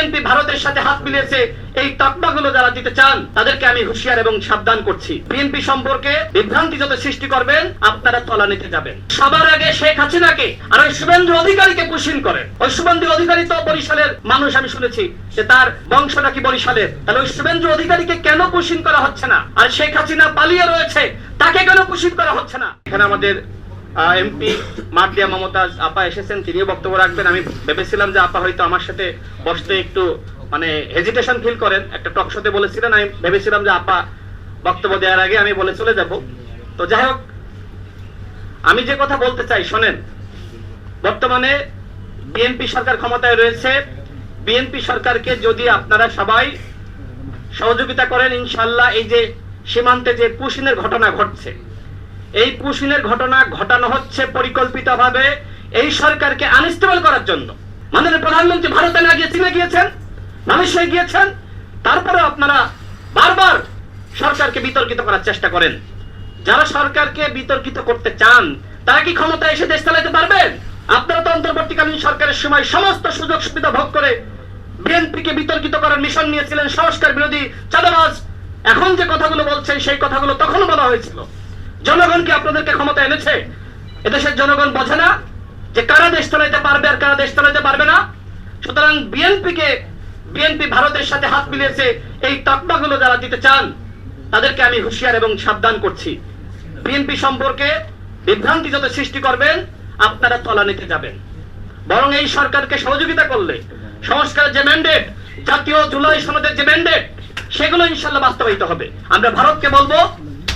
BNP ভারতের সাথে হাত মিলিয়েছে, এই তকমাগুলো যারা দিতে চান তাদেরকে আমি হুঁশিয়ার এবং সাবধান করছি। বিএনপি সম্পর্কে বিভ্রান্তি যত সৃষ্টি করবেন আপনারা তলানিতে যাবেন। সবার আগে শেখ হাসিনাকে আর ওই শুভেন্দু অধিকারীকে পুষিন করেন। ওই শুভেন্দু অধিকারী তো বরিশালের মানুষ, আমি শুনেছি যে তার বংশ নাকি বরিশালের। তাহলে ওই শুভেন্দু অধিকারীকে কেন পুষিন করা হচ্ছে না? আর শেখ হাসিনা পালিয়ে রয়েছে, তাকে কেন পুষিন করা হচ্ছে না? এখানে আমাদের এমপি মার্জিয়া মমতাজ আপা এসেছেন, তিনিও বক্তব্য রাখবেন। আমি ভেবেছিলাম যে আপা হয়তো আমার সাথে বসতে একটু হেজিটেশন ফিল করেন, একটা টক শোতে বলেছিলেন। আমি ভেবেছিলাম যে আপা বক্তব্য দেওয়ার আগে আমি বলে চলে যাব। তো যাই হোক, আমি যে কথা বলতে চাই শোনেন। বর্তমানে বিএনপি সরকার ক্ষমতায় রয়েছে। বিএনপি সরকারকে যদি আপনারা সবাই সহযোগিতা করেন, ইনশাআল্লাহ এই যে সীমান্তে যে পুশিনের ঘটনা ঘটছে, এই পুশিনের ঘটনা ঘটানো হচ্ছে পরিকল্পিতভাবে এই সরকারকে আনস্টেবল করার জন্য। মাননীয় প্রধানমন্ত্রী ভারতে না গিয়ে চীনে গিয়েছেন, মালয়েশিয়ায় গিয়েছেন, তারপরে আপনারা বারবার সরকারকে বিতর্কিত করার চেষ্টা করেন। যারা সরকারকে বিতর্কিত করতে চান তারা কি ক্ষমতায় এসে দেশ চালাতে পারবেন? আপনারা তো অন্তর্বর্তীকালীন সরকারের সময় সমস্ত সুযোগ সুবিধা ভোগ করে বিএনপিকে বিতর্কিত করার মিশন নিয়েছিলেন, সংস্কার বিরোধী, চাঁদাবাজ। এখন যে কথাগুলো বলছেন সেই কথাগুলো তখন বলা হয়েছিল। জনগণ কি আপনাদেরকে ক্ষমতা এনেছে? এদেশের জনগণ বোঝে না যে কারা দেশ চালাইতে পারবে আর কারা দেশ চালাইতে পারবে না? সুতরাং বিএনপি ভারতের সাথে হাত মিলিয়েছে, এই তকমাগুলো যারা দিতে চান তাদেরকে আমি হুঁশিয়ার এবং সাবধান করছি। বিএনপি সম্পর্কে বিভ্রান্তি যত সৃষ্টি করবেন আপনারা তলানিতে যাবেন। বরং এই সরকারকে সহযোগিতা করলে সংস্কারের যে ম্যান্ডেট, জাতীয় জুলাই সনদের যে ম্যান্ডেট, সেগুলো ইনশাআল্লাহ বাস্তবায়িত হবে। আমরা ভারতকে বলবো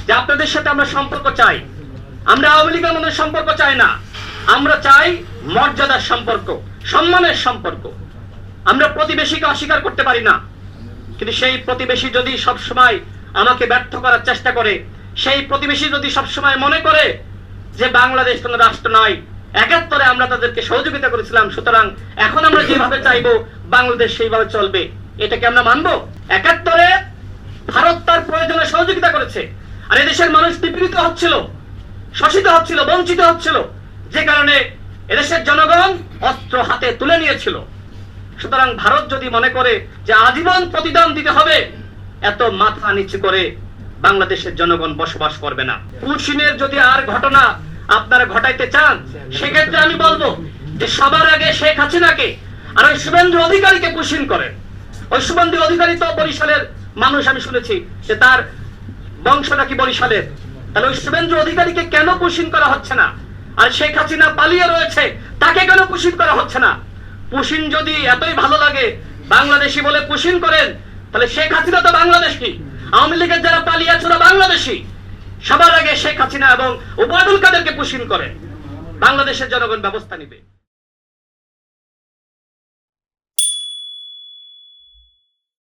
যে আপনাদের সাথে আমরা সম্পর্ক চাই। আমরা আওয়ামী লীগের মধ্যে সম্পর্ক চাই না, আমরা চাই মর্যাদার সম্পর্ক, সম্মানের সম্পর্ক। আমরা প্রতিবেশীকে অস্বীকার করতে পারি না, কিন্তু সেই প্রতিবেশী যদি সবসময় আমাকে ব্যর্থ করার চেষ্টা করে, সেই প্রতিবেশী যদি সবসময় মনে করে যে বাংলাদেশ কোন রাষ্ট্র নয়, ৭১ আমরা তাদেরকে সহযোগিতা করেছিলাম, সুতরাং এখন আমরা যেভাবে চাইবো বাংলাদেশ সেইভাবে চলবে, এটাকে আমরা মানবো? ৭১ ভারত তার প্রয়োজনে সহযোগিতা করেছে, আর এদেশের মানুষ নিপীড়িত হচ্ছিল, শোষিত হচ্ছিল, বঞ্চিত হচ্ছিল, যে কারণে এদেশের জনগণ অস্ত্র হাতে তুলে নিয়েছিল। সুতরাং ভারত যদি মনে করে যে আজীবন প্রতিদান দিতে হবে, এত মাথা নিচু করে বাংলাদেশের জনগণ বসবাস করবে না। পুশিনের যদি আর ঘটনা আপনারা ঘটাইতে চান, সেক্ষেত্রে আমি বলবো যে সবার আগে শেখ হাসিনাকে আর ওই শুভেন্দু অধিকারীকে পুশিন করেন। ওই শুভেন্দু অধিকারী তো বরিশালের মানুষ, আমি শুনেছি যে তার বংশ নাকি বরিশালের। তাহলে ওই শুভেন্দু অধিকারীকে কেন পুশিন করা হচ্ছে না? আর শেখ হাসিনা পালিয়ে রয়েছে, তাকে কেন পুশিন করা হচ্ছে না? পুশিন যদি এতই ভালো লাগে, বাংলাদেশি বলে পুশিন করেন, তাহলে শেখ হাসিনা তো বাংলাদেশি, আওয়ামী লীগের যারা পালিয়ে আছে ওরা বাংলাদেশি। সবার আগে শেখ হাসিনা এবং ওবায়দুল কাদেরকে পুশিন করেন, বাংলাদেশের জনগণ ব্যবস্থা নিবে।